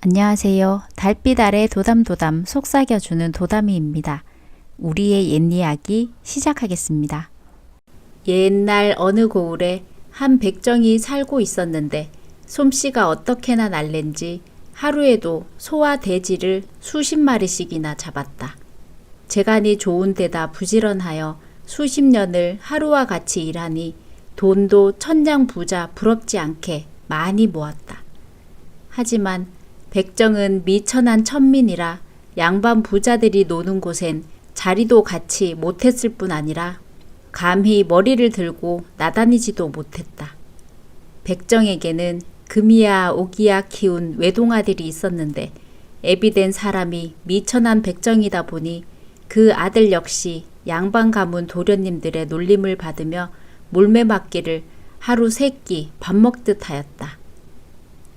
안녕하세요. 달빛 아래 도담도담 속삭여주는 도담이입니다. 우리의 옛 이야기 시작하겠습니다. 옛날 어느 고을에 한 백정이 살고 있었는데 솜씨가 어떻게나 날랜지 하루에도 소와 돼지를 수십 마리씩이나 잡았다. 재간이 좋은 데다 부지런하여 수십 년을 하루와 같이 일하니 돈도 천냥 부자 부럽지 않게 많이 모았다. 하지만 백정은 미천한 천민이라 양반 부자들이 노는 곳엔 자리도 같이 못했을 뿐 아니라 감히 머리를 들고 나다니지도 못했다. 백정에게는 금이야 오기야 키운 외동아들이 있었는데 애비된 사람이 미천한 백정이다 보니 그 아들 역시 양반 가문 도련님들의 놀림을 받으며 몰매맞기를 하루 세 끼 밥 먹듯 하였다.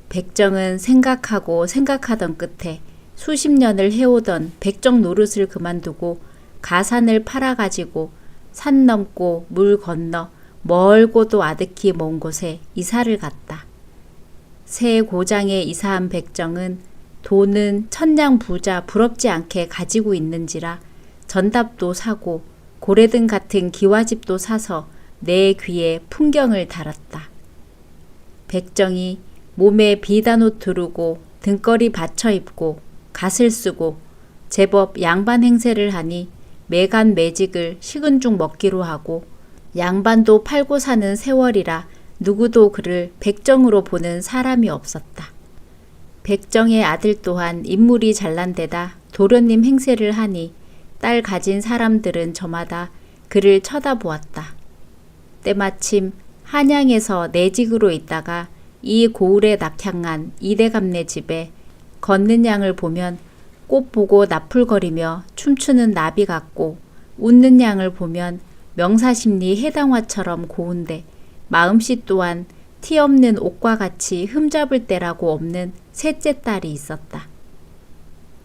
백정은 생각하고 생각하던 끝에 수십 년을 해오던 백정 노릇을 그만두고 가산을 팔아가지고 산 넘고 물 건너 멀고도 아득히 먼 곳에 이사를 갔다. 새 고장에 이사한 백정은 돈은 천냥 부자 부럽지 않게 가지고 있는지라 전답도 사고 고래등 같은 기와집도 사서 내 귀에 풍경을 달았다. 백정이 몸에 비단옷 두르고 등걸이 받쳐 입고 갓을 쓰고 제법 양반 행세를 하니 매간 매직을 식은 죽 먹기로 하고 양반도 팔고 사는 세월이라 누구도 그를 백정으로 보는 사람이 없었다. 백정의 아들 또한 인물이 잘난 데다 도련님 행세를 하니 딸 가진 사람들은 저마다 그를 쳐다보았다. 때마침 한양에서 내직으로 있다가 이 고을에 낙향한 이대감네 집에 걷는 양을 보면 꽃 보고 나풀거리며 춤추는 나비 같고 웃는 양을 보면 명사심리 해당화처럼 고운데 마음씨 또한 티 없는 옷과 같이 흠잡을 때라고 없는 셋째 딸이 있었다.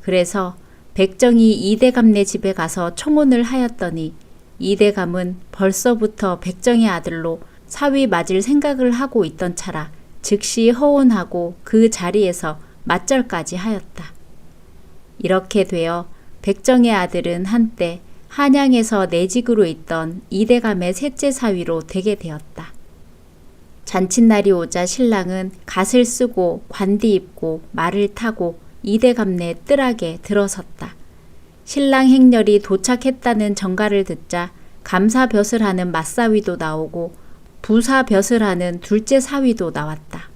그래서 백정이 이대감네 집에 가서 청혼을 하였더니 이대감은 벌써부터 백정의 아들로 사위 맞을 생각을 하고 있던 차라 즉시 허혼하고 그 자리에서 맞절까지 하였다. 이렇게 되어 백정의 아들은 한때 한양에서 내직으로 있던 이대감의 셋째 사위로 되게 되었다. 잔칫날이 오자 신랑은 갓을 쓰고 관디 입고 말을 타고 이대감네 뜰하게 들어섰다. 신랑 행렬이 도착했다는 정가를 듣자 감사벼슬 하는 맞사위도 나오고 부사벼슬 하는 둘째 사위도 나왔다.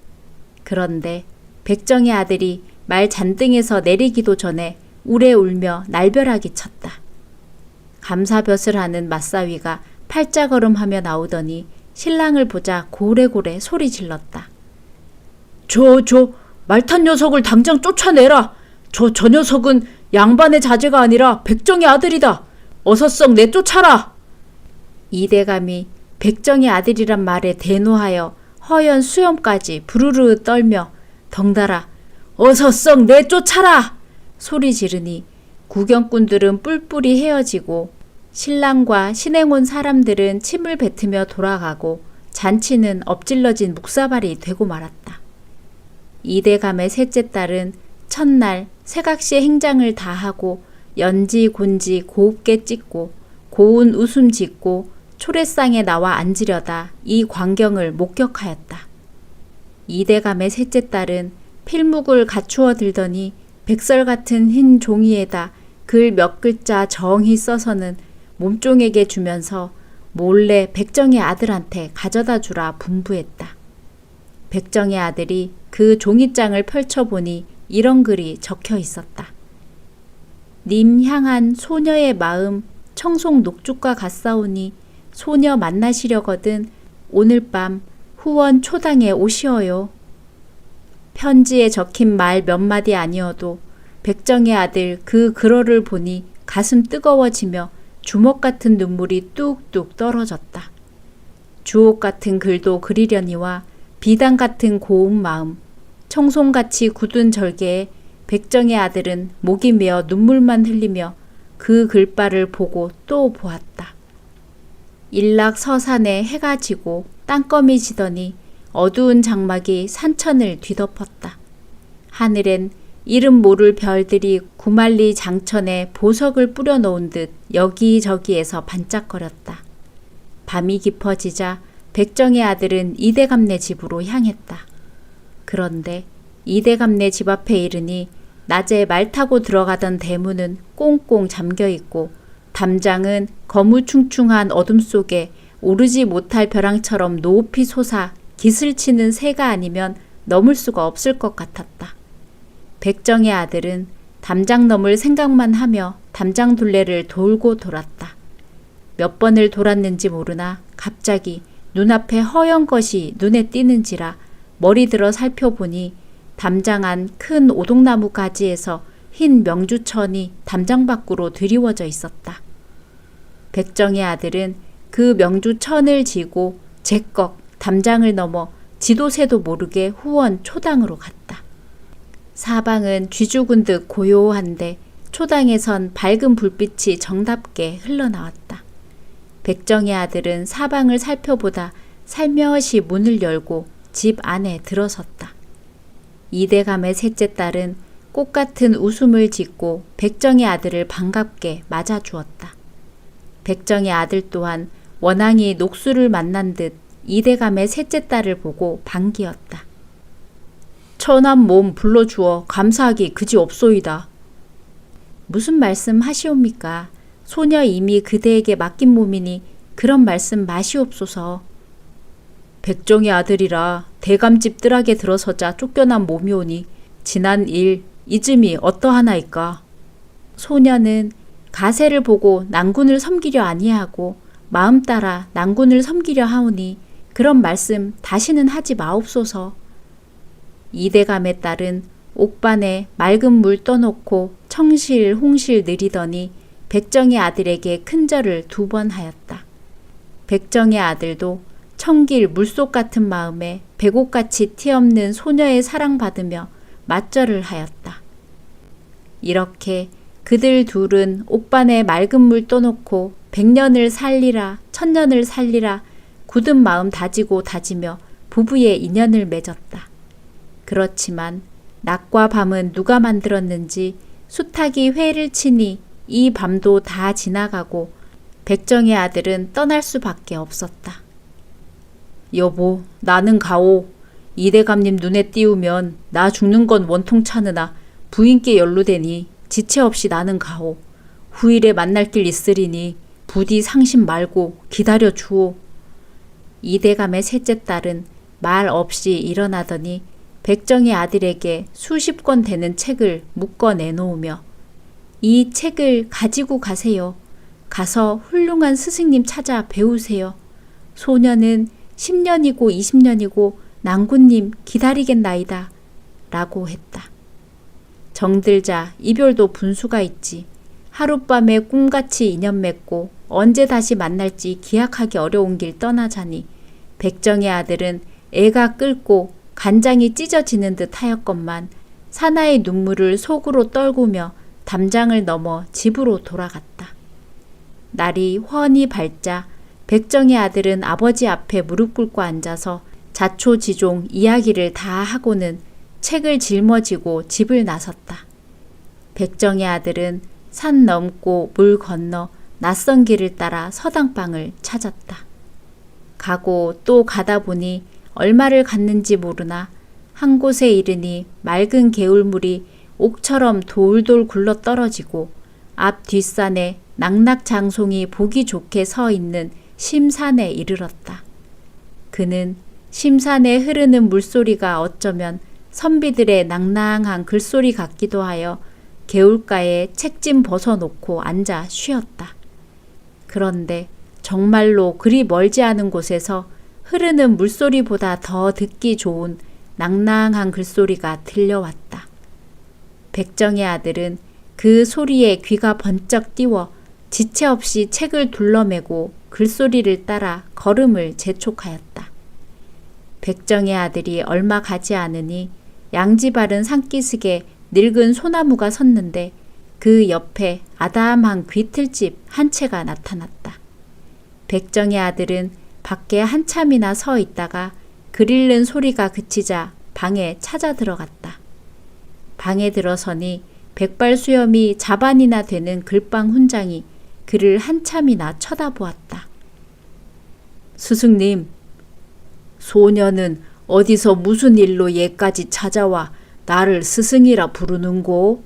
그런데 백정의 아들이 말 잔등에서 내리기도 전에 우레 울며 날벼락이 쳤다. 감사벼슬 하는 맞사위가 팔자걸음하며 나오더니 신랑을 보자 고래고래 소리 질렀다. 저 말탄 녀석을 당장 쫓아내라. 저 녀석은 양반의 자제가 아니라 백정의 아들이다. 어서 썩 내쫓아라. 이대감이 백정의 아들이란 말에 대노하여 허연 수염까지 부르르 떨며 덩달아 어서 썩 내쫓아라 소리 지르니 구경꾼들은 뿔뿔이 헤어지고 신랑과 신행 온 사람들은 침을 뱉으며 돌아가고 잔치는 엎질러진 묵사발이 되고 말았다. 이대감의 셋째 딸은 첫날 새각시 행장을 다 하고 연지 곤지 고웁게 찍고 고운 웃음 짓고 초래상에 나와 앉으려다 이 광경을 목격하였다. 이대감의 셋째 딸은 필묵을 갖추어 들더니 백설 같은 흰 종이에다 글 몇 글자 정히 써서는 몸종에게 주면서 몰래 백정의 아들한테 가져다 주라 분부했다. 백정의 아들이 그 종이장을 펼쳐보니 이런 글이 적혀 있었다. 님 향한 소녀의 마음 청송 녹죽과 같사오니 소녀 만나시려거든 오늘 밤 후원 초당에 오시어요. 편지에 적힌 말 몇 마디 아니어도 백정의 아들 그 글어를 보니 가슴 뜨거워지며 주먹 같은 눈물이 뚝뚝 떨어졌다. 주옥 같은 글도 그리려니와 비단 같은 고운 마음, 청송같이 굳은 절개에 백정의 아들은 목이 메어 눈물만 흘리며 그 글바를 보고 또 보았다. 일락서산에 해가 지고 땅거미 지더니 어두운 장막이 산천을 뒤덮었다. 하늘엔 이름 모를 별들이 구말리 장천에 보석을 뿌려놓은 듯 여기저기에서 반짝거렸다. 밤이 깊어지자 백정의 아들은 이대감네 집으로 향했다. 그런데 이대감네 집 앞에 이르니 낮에 말 타고 들어가던 대문은 꽁꽁 잠겨있고 담장은 거무충충한 어둠 속에 오르지 못할 벼랑처럼 높이 솟아 기슬치는 새가 아니면 넘을 수가 없을 것 같았다. 백정의 아들은 담장 넘을 생각만 하며 담장 둘레를 돌고 돌았다. 몇 번을 돌았는지 모르나 갑자기 눈앞에 허연 것이 눈에 띄는지라 머리 들어 살펴보니 담장 안 큰 오동나무 가지에서 흰 명주천이 담장 밖으로 드리워져 있었다. 백정의 아들은 그 명주천을 지고 제꺽 담장을 넘어 지도새도 모르게 후원 초당으로 갔다. 사방은 쥐죽은 듯 고요한데 초당에선 밝은 불빛이 정답게 흘러나왔다. 백정의 아들은 사방을 살펴보다 살며시 문을 열고 집 안에 들어섰다. 이대감의 셋째 딸은 꽃 같은 웃음을 짓고 백정의 아들을 반갑게 맞아주었다. 백정의 아들 또한 원앙이 녹수를 만난 듯 이대감의 셋째 딸을 보고 반기었다. 천한 몸 불러주어 감사하기 그지 없소이다. 무슨 말씀 하시옵니까? 소녀 이미 그대에게 맡긴 몸이니 그런 말씀 마시옵소서. 백정의 아들이라 대감집 뜰하게 들어서자 쫓겨난 몸이오니 지난 일 잊음이 어떠하나이까. 소녀는 가세를 보고 난군을 섬기려 아니하고 마음 따라 난군을 섬기려 하오니 그런 말씀 다시는 하지 마옵소서. 이대감의 딸은 옥반에 맑은 물 떠놓고 청실 홍실 느리더니 백정의 아들에게 큰절을 2번 하였다. 백정의 아들도 청길 물속 같은 마음에 백옥같이 티없는 소녀의 사랑받으며 맞절을 하였다. 이렇게 그들 둘은 옥반에 맑은 물 떠놓고 100년을 살리라 1000년을 살리라 굳은 마음 다지고 다지며 부부의 인연을 맺었다. 그렇지만 낮과 밤은 누가 만들었는지 수탉이 회를 치니 이 밤도 다 지나가고 백정의 아들은 떠날 수밖에 없었다. 여보, 나는 가오. 이대감님 눈에 띄우면 나 죽는 건 원통찮으나 부인께 연루되니 지체 없이 나는 가오. 후일에 만날 길 있으리니 부디 상심 말고 기다려 주오. 이대감의 셋째 딸은 말 없이 일어나더니 백정의 아들에게 수십 권 되는 책을 묶어 내놓으며 이 책을 가지고 가세요. 가서 훌륭한 스승님 찾아 배우세요. 소녀는 10년이고 20년이고 낭군님 기다리겠나이다. 라고 했다. 정들자 이별도 분수가 있지. 하룻밤에 꿈같이 인연 맺고 언제 다시 만날지 기약하기 어려운 길 떠나자니 백정의 아들은 애가 끓고 간장이 찢어지는 듯 하였건만 사나의 눈물을 속으로 떨구며 담장을 넘어 집으로 돌아갔다. 날이 훤히 밝자 백정의 아들은 아버지 앞에 무릎 꿇고 앉아서 자초지종 이야기를 다 하고는 책을 짊어지고 집을 나섰다. 백정의 아들은 산 넘고 물 건너 낯선 길을 따라 서당방을 찾았다. 가고 또 가다 보니 얼마를 갔는지 모르나 한 곳에 이르니 맑은 개울물이 옥처럼 돌돌 굴러 떨어지고 앞 뒷산에 낙낙장송이 보기 좋게 서 있는 심산에 이르렀다. 그는 심산에 흐르는 물소리가 어쩌면 선비들의 낭낭한 글소리 같기도 하여 개울가에 책짐 벗어놓고 앉아 쉬었다. 그런데 정말로 그리 멀지 않은 곳에서 흐르는 물소리보다 더 듣기 좋은 낭낭한 글소리가 들려왔다. 백정의 아들은 그 소리에 귀가 번쩍 띄워 지체 없이 책을 둘러매고 글소리를 따라 걸음을 재촉하였다. 백정의 아들이 얼마 가지 않으니 양지 바른 산기슭에 늙은 소나무가 섰는데 그 옆에 아담한 귀틀집 한 채가 나타났다. 백정의 아들은 밖에 한참이나 서 있다가 글 읽는 소리가 그치자 방에 찾아 들어갔다. 방에 들어서니 백발수염이 자반이나 되는 글방 훈장이 그를 한참이나 쳐다보았다. 스승님, 소녀는 어디서 무슨 일로 얘까지 찾아와 나를 스승이라 부르는고?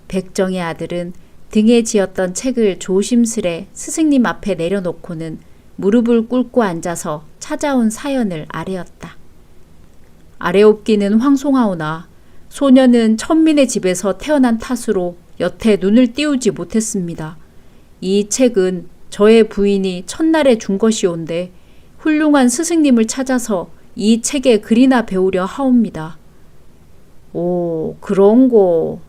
백정의 아들은 등에 지었던 책을 조심스레 스승님 앞에 내려놓고는 무릎을 꿇고 앉아서 찾아온 사연을 아뢰었다. 아래옵기는 황송하오나 소녀는 천민의 집에서 태어난 탓으로 여태 눈을 띄우지 못했습니다. 이 책은 저의 부인이 첫날에 준 것이온데 훌륭한 스승님을 찾아서 이 책에 글이나 배우려 하옵니다. 오, 그런고.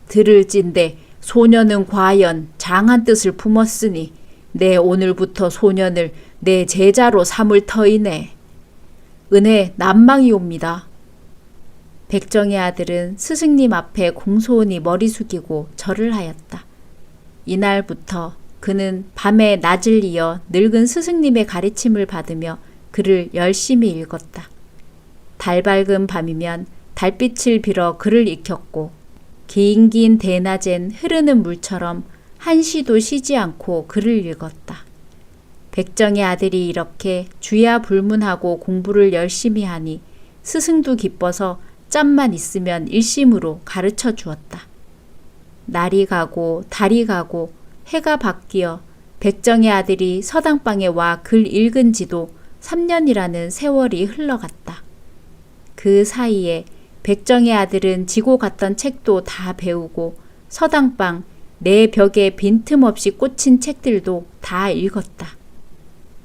들을진데 소녀는 과연 장한 뜻을 품었으니 내 오늘부터 소년을 내 제자로 삼을 터이네. 은혜 난망이옵니다. 백정의 아들은 스승님 앞에 공손히 머리 숙이고 절을 하였다. 이날부터 그는 밤에 낮을 이어 늙은 스승님의 가르침을 받으며 글을 열심히 읽었다. 달 밝은 밤이면 달빛을 빌어 글을 익혔고 긴 대낮엔 흐르는 물처럼 한시도 쉬지 않고 글을 읽었다. 백정의 아들이 이렇게 주야 불문하고 공부를 열심히 하니 스승도 기뻐서 짬만 있으면 일심으로 가르쳐 주었다. 날이 가고 달이 가고 해가 바뀌어 백정의 아들이 서당방에 와 글 읽은 지도 3년이라는 세월이 흘러갔다. 그 사이에 백정의 아들은 지고 갔던 책도 다 배우고 서당방 내 벽에 빈틈없이 꽂힌 책들도 다 읽었다.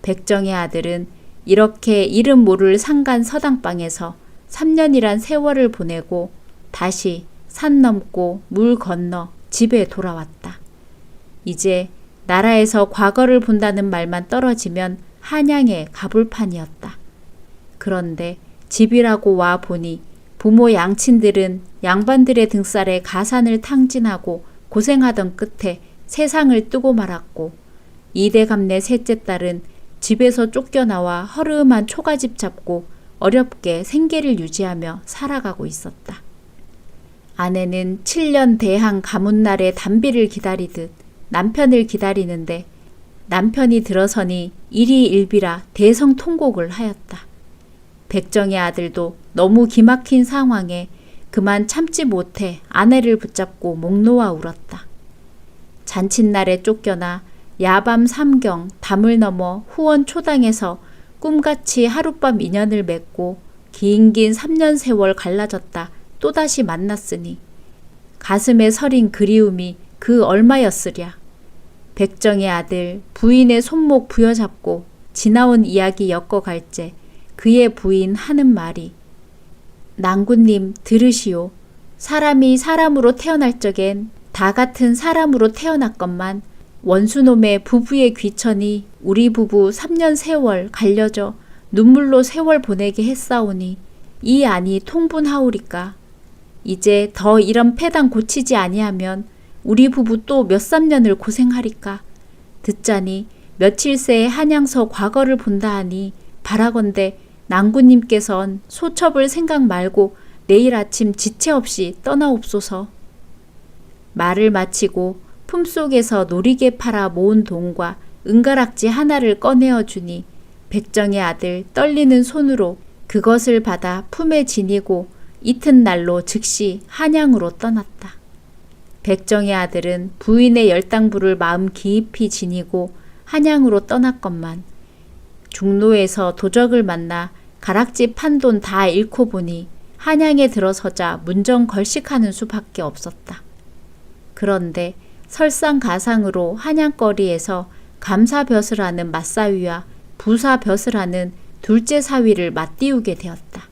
백정의 아들은 이렇게 이름 모를 상간 서당방에서 3년이란 세월을 보내고 다시 산 넘고 물 건너 집에 돌아왔다. 이제 나라에서 과거를 본다는 말만 떨어지면 한양에 가볼 판이었다. 그런데 집이라고 와 보니 부모 양친들은 양반들의 등살에 가산을 탕진하고 고생하던 끝에 세상을 뜨고 말았고 이대감네 셋째 딸은 집에서 쫓겨나와 허름한 초가집 잡고 어렵게 생계를 유지하며 살아가고 있었다. 아내는 7년 대항 가문날의 단비를 기다리듯 남편을 기다리는데 남편이 들어서니 일희일비라 대성통곡을 하였다. 백정의 아들도 너무 기막힌 상황에 그만 참지 못해 아내를 붙잡고 목 놓아 울었다. 잔칫날에 쫓겨나 야밤 삼경 담을 넘어 후원 초당에서 꿈같이 하룻밤 인연을 맺고 긴 3년 세월 갈라졌다 또다시 만났으니 가슴에 서린 그리움이 그 얼마였으랴. 백정의 아들 부인의 손목 부여잡고 지나온 이야기 엮어갈째 그의 부인 하는 말이 낭군님 들으시오. 사람이 사람으로 태어날 적엔 다 같은 사람으로 태어났건만 원수놈의 부부의 귀천이 우리 부부 3년 세월 갈려져 눈물로 세월 보내게 했사오니 이 안이 통분하오리까. 이제 더 이런 패당 고치지 아니하면 우리 부부 또 몇 3년을 고생하리까. 듣자니 며칠 새에 한양서 과거를 본다 하니 바라건대 낭구님께선 소첩을 생각 말고 내일 아침 지체 없이 떠나옵소서. 말을 마치고 품속에서 노리개 팔아 모은 돈과 은가락지 하나를 꺼내어 주니 백정의 아들 떨리는 손으로 그것을 받아 품에 지니고 이튿날로 즉시 한양으로 떠났다. 백정의 아들은 부인의 열당부를 마음 깊이 지니고 한양으로 떠났건만 중로에서 도적을 만나 가락지 판 돈 다 잃고 보니 한양에 들어서자 문정걸식하는 수밖에 없었다. 그런데 설상가상으로 한양거리에서 감사벼슬 하는 맞사위와 부사벼슬 하는 둘째 사위를 맞띄우게 되었다.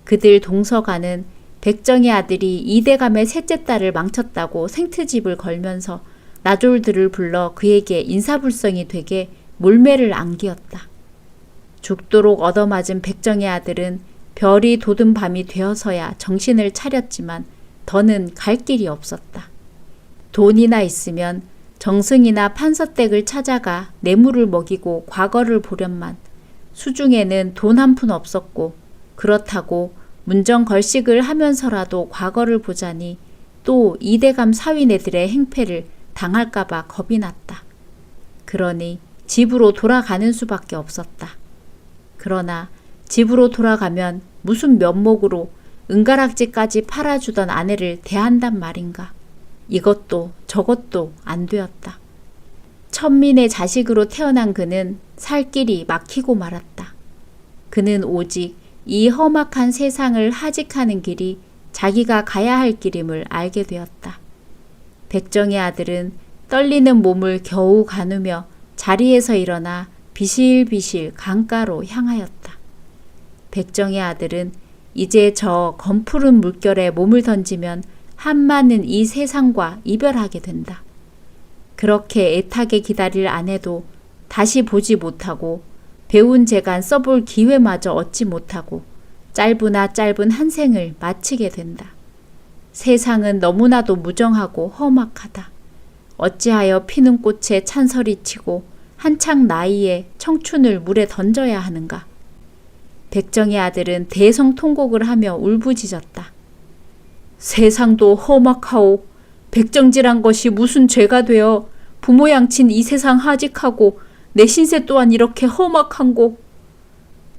그들 동서가는 백정의 아들이 이대감의 셋째 딸을 망쳤다고 생트집을 걸면서 나졸들을 불러 그에게 인사불성이 되게 몰매를 안기었다. 죽도록 얻어맞은 백정의 아들은 별이 돋은 밤이 되어서야 정신을 차렸지만 더는 갈 길이 없었다. 돈이나 있으면 정승이나 판서댁을 찾아가 뇌물을 먹이고 과거를 보련만 수중에는 돈 한 푼 없었고 그렇다고 문정걸식을 하면서라도 과거를 보자니 또 이대감 사위네들의 행패를 당할까봐 겁이 났다. 그러니 집으로 돌아가는 수밖에 없었다. 그러나 집으로 돌아가면 무슨 면목으로 은가락지까지 팔아주던 아내를 대한단 말인가. 이것도 저것도 안 되었다. 천민의 자식으로 태어난 그는 살 길이 막히고 말았다. 그는 오직 이 험악한 세상을 하직하는 길이 자기가 가야 할 길임을 알게 되었다. 백정의 아들은 떨리는 몸을 겨우 가누며 자리에서 일어나 비실비실 강가로 향하였다. 백정의 아들은 이제 저 검푸른 물결에 몸을 던지면 한많은 이 세상과 이별하게 된다. 그렇게 애타게 기다릴 아내도 다시 보지 못하고 배운 재간 써볼 기회마저 얻지 못하고 짧으나 짧은 한 생을 마치게 된다. 세상은 너무나도 무정하고 험악하다. 어찌하여 피는 꽃에 찬설이 치고 한창 나이에 청춘을 물에 던져야 하는가. 백정의 아들은 대성통곡을 하며 울부짖었다. 세상도 험악하오. 백정질한 것이 무슨 죄가 되어 부모 양친 이 세상 하직하고 내 신세 또한 이렇게 험악한고.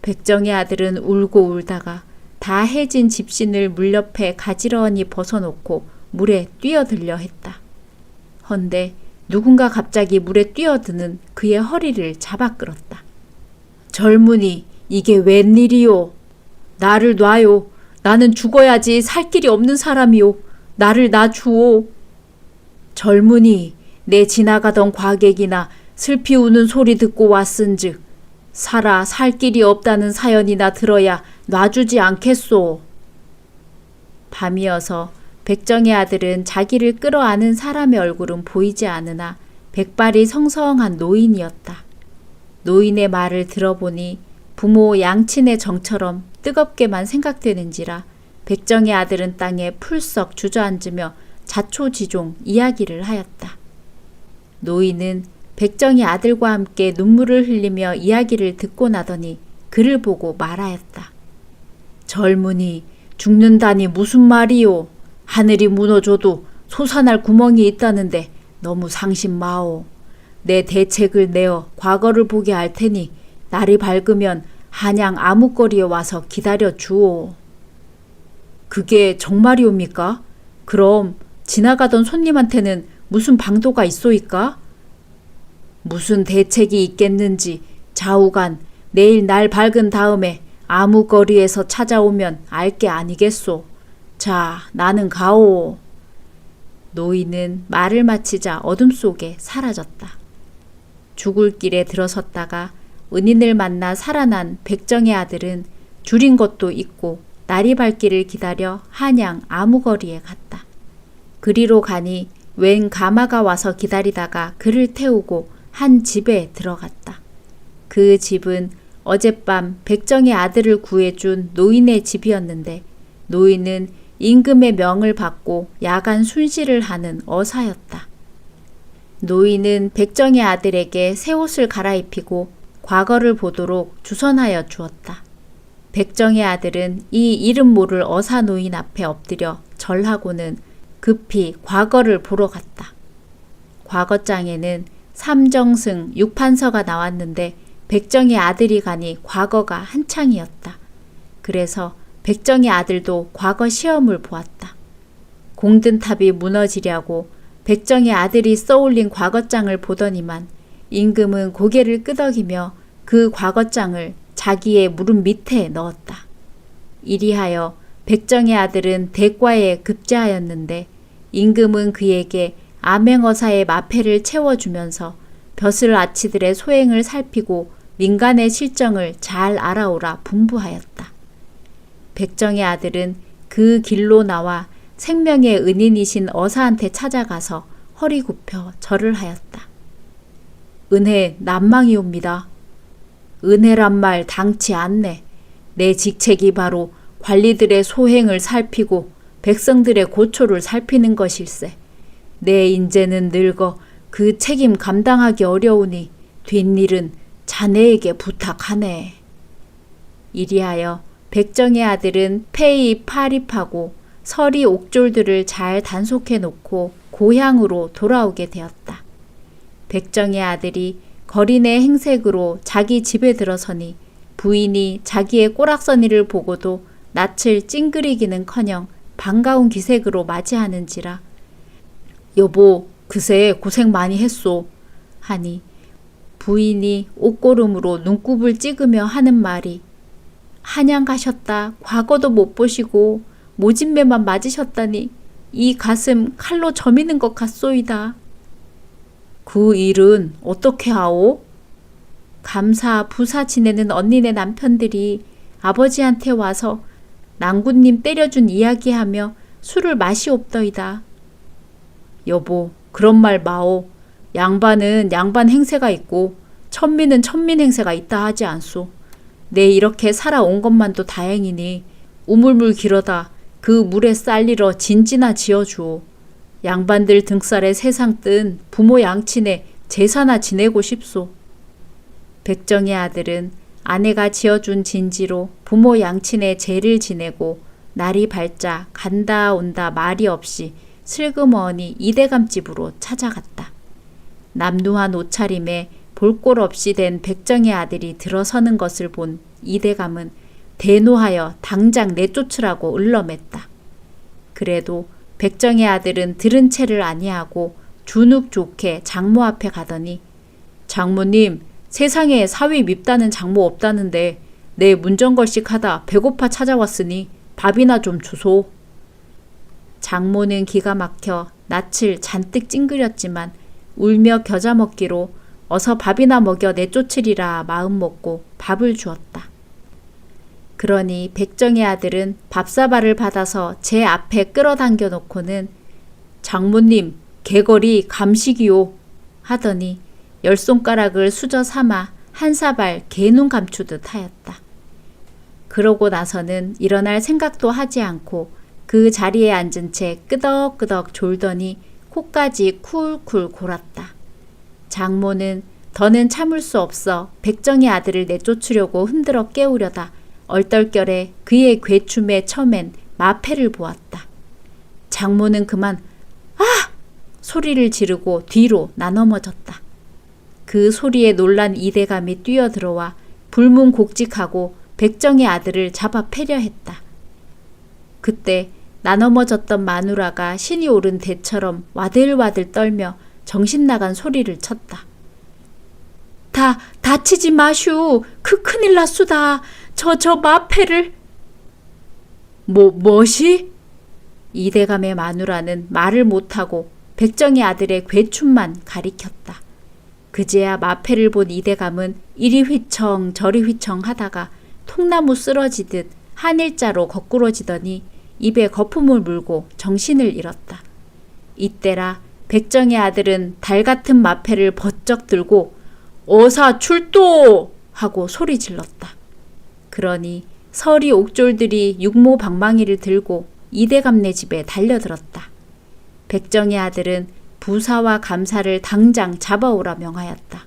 백정의 아들은 울고 울다가 다 해진 집신을 물 옆에 가지런히 벗어놓고 물에 뛰어들려 했다. 헌데 누군가 갑자기 물에 뛰어드는 그의 허리를 잡아 끌었다. 젊은이, 이게 웬일이오? 나를 놔요. 나는 죽어야지 살 길이 없는 사람이오. 나를 놔주오. 젊은이, 내 지나가던 과객이나 슬피 우는 소리 듣고 왔은즉 살아 살 길이 없다는 사연이나 들어야 놔주지 않겠소. 밤이어서 백정의 아들은 자기를 끌어안은 사람의 얼굴은 보이지 않으나 백발이 성성한 노인이었다. 노인의 말을 들어보니 부모 양친의 정처럼 뜨겁게만 생각되는지라 백정의 아들은 땅에 풀썩 주저앉으며 자초지종 이야기를 하였다. 노인은 백정의 아들과 함께 눈물을 흘리며 이야기를 듣고 나더니 그를 보고 말하였다. 젊은이, 죽는다니 무슨 말이오? 하늘이 무너져도 솟아날 구멍이 있다는데 너무 상심 마오. 내 대책을 내어 과거를 보게 할 테니 날이 밝으면 한양 아무거리에 와서 기다려 주오. 그게 정말이옵니까? 그럼 지나가던 손님한테는 무슨 방도가 있소이까? 무슨 대책이 있겠는지 좌우간 내일 날 밝은 다음에 아무 거리에서 찾아오면 알 게 아니겠소. 자, 나는 가오. 노인은 말을 마치자 어둠 속에 사라졌다. 죽을 길에 들어섰다가 은인을 만나 살아난 백정의 아들은 줄인 것도 있고 날이 밝기를 기다려 한양 아무거리에 갔다. 그리로 가니 웬 가마가 와서 기다리다가 그를 태우고 한 집에 들어갔다. 그 집은 어젯밤 백정의 아들을 구해준 노인의 집이었는데 노인은 임금의 명을 받고 야간 순시를 하는 어사였다. 노인은 백정의 아들에게 새 옷을 갈아입히고 과거를 보도록 주선하여 주었다. 백정의 아들은 이 이름 모를 어사 노인 앞에 엎드려 절하고는 급히 과거를 보러 갔다. 과거장에는 삼정승 6판서가 나왔는데 백정의 아들이 가니 과거가 한창이었다. 그래서 백정의 아들도 과거 시험을 보았다. 공든탑이 무너지려고 백정의 아들이 써올린 과거장을 보더니만 임금은 고개를 끄덕이며 그 과거장을 자기의 무릎 밑에 넣었다. 이리하여 백정의 아들은 대과에 급제하였는데 임금은 그에게 암행어사의 마패를 채워주면서 벼슬아치들의 소행을 살피고 민간의 실정을 잘 알아오라 분부하였다. 백정의 아들은 그 길로 나와 생명의 은인이신 어사한테 찾아가서 허리 굽혀 절을 하였다. 은혜 난망이옵니다. 은혜란 말 당치 않네. 내 직책이 바로 관리들의 소행을 살피고 백성들의 고초를 살피는 것일세. 내 인재는 늙어 그 책임 감당하기 어려우니 뒷일은 자네에게 부탁하네. 이리하여 백정의 아들은 폐입 파립하고 서리 옥졸들을 잘 단속해 놓고 고향으로 돌아오게 되었다. 백정의 아들이 거리 내 행색으로 자기 집에 들어서니 부인이 자기의 꼬락서니를 보고도 낯을 찡그리기는커녕 반가운 기색으로 맞이하는지라 여보 그새 고생 많이 했소 하니 부인이 옷고름으로 눈곱을 찍으며 하는 말이 한양 가셨다 과거도 못 보시고 모진매만 맞으셨다니 이 가슴 칼로 저미는 것 같소이다. 그 일은 어떻게 하오? 감사 부사 지내는 언니네 남편들이 아버지한테 와서 낭군님 때려준 이야기하며 술을 마시옵더이다. 여보 그런 말 마오. 양반은 양반 행세가 있고 천민은 천민 행세가 있다 하지 않소. 내 이렇게 살아온 것만도 다행이니 우물물 길어다 그 물에 쌀리러 진지나 지어주오. 양반들 등살에 세상 뜬 부모 양친에 제사나 지내고 싶소. 백정의 아들은 아내가 지어준 진지로 부모 양친의 제를 지내고 날이 밝자 간다 온다 말이 없이 슬그머니 이대감 집으로 찾아갔다. 남루한 옷차림에 볼 꼴 없이 된 백정의 아들이 들어서는 것을 본 이대감은 대노하여 당장 내쫓으라고 을러맸다. 그래도 백정의 아들은 들은 채를 아니하고 주눅 좋게 장모 앞에 가더니 장모님 세상에 사위 밉다는 장모 없다는데 내 문정걸식하다 배고파 찾아왔으니 밥이나 좀 주소. 장모는 기가 막혀 낯을 잔뜩 찡그렸지만 울며 겨자 먹기로 어서 밥이나 먹여 내쫓으리라 마음먹고 밥을 주었다. 그러니 백정의 아들은 밥사발을 받아서 제 앞에 끌어당겨 놓고는 장모님 개걸이 감식이요 하더니 열 손가락을 수저 삼아 한 사발 개눈 감추듯 하였다. 그러고 나서는 일어날 생각도 하지 않고 그 자리에 앉은 채 끄덕끄덕 졸더니 코까지 쿨쿨 골았다. 장모는 더는 참을 수 없어 백정의 아들을 내쫓으려고 흔들어 깨우려다 얼떨결에 그의 괴춤에 처맨 마패를 보았다. 장모는 그만 아! 소리를 지르고 뒤로 나넘어졌다. 그 소리에 놀란 이대감이 뛰어들어와 불문곡직하고 백정의 아들을 잡아 패려 했다. 그때 나넘어졌던 마누라가 신이 오른 대처럼 와들와들 떨며 정신나간 소리를 쳤다. 다치지 마슈. 큰일 났수다. 저 마패를. 뭐시? 이대감의 마누라는 말을 못하고 백정의 아들의 괴춤만 가리켰다. 그제야 마패를 본 이대감은 이리 휘청 저리 휘청 하다가 통나무 쓰러지듯 한일자로 거꾸러지더니 입에 거품을 물고 정신을 잃었다. 이때라 백정의 아들은 달같은 마패를 버쩍 들고 어사 출도! 하고 소리 질렀다. 그러니 서리 옥졸들이 육모방망이를 들고 이대감네 집에 달려들었다. 백정의 아들은 부사와 감사를 당장 잡아오라 명하였다.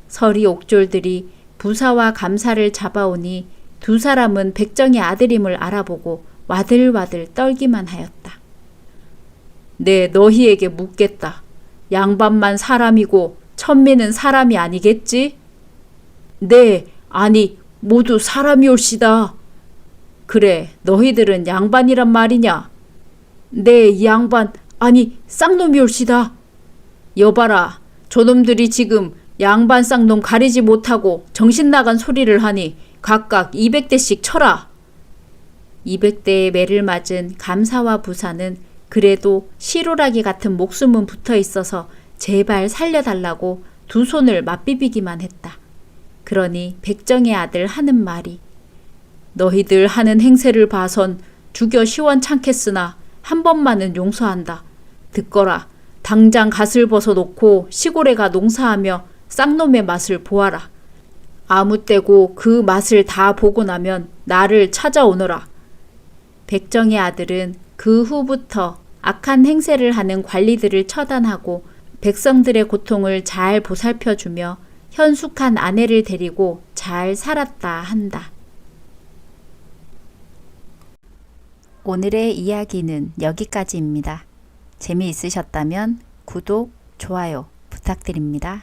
서리 옥졸들이 부사와 감사를 잡아오니 두 사람은 백정의 아들임을 알아보고 와들와들 떨기만 하였다. 네, 너희에게 묻겠다. 양반만 사람이고 천민은 사람이 아니겠지? 네, 아니 모두 사람이올시다. 그래, 너희들은 양반이란 말이냐? 네, 양반, 아니 쌍놈이올시다. 여봐라, 저놈들이 지금 양반 쌍놈 가리지 못하고 정신나간 소리를 하니 각각 200대씩 쳐라. 200대의 매를 맞은 감사와 부사는 그래도 시로라기 같은 목숨은 붙어 있어서 제발 살려달라고 두 손을 맞비비기만 했다. 그러니 백정의 아들 하는 말이 너희들 하는 행세를 봐선 죽여 시원찮겠으나 한 번만은 용서한다. 듣거라. 당장 갓을 벗어놓고 시골에 가 농사하며 쌍놈의 맛을 보아라. 아무 때고 그 맛을 다 보고 나면 나를 찾아오너라. 백정의 아들은 그 후부터 악한 행세를 하는 관리들을 처단하고 백성들의 고통을 잘 보살펴주며 현숙한 아내를 데리고 잘 살았다 한다. 오늘의 이야기는 여기까지입니다. 재미있으셨다면 구독, 좋아요 부탁드립니다.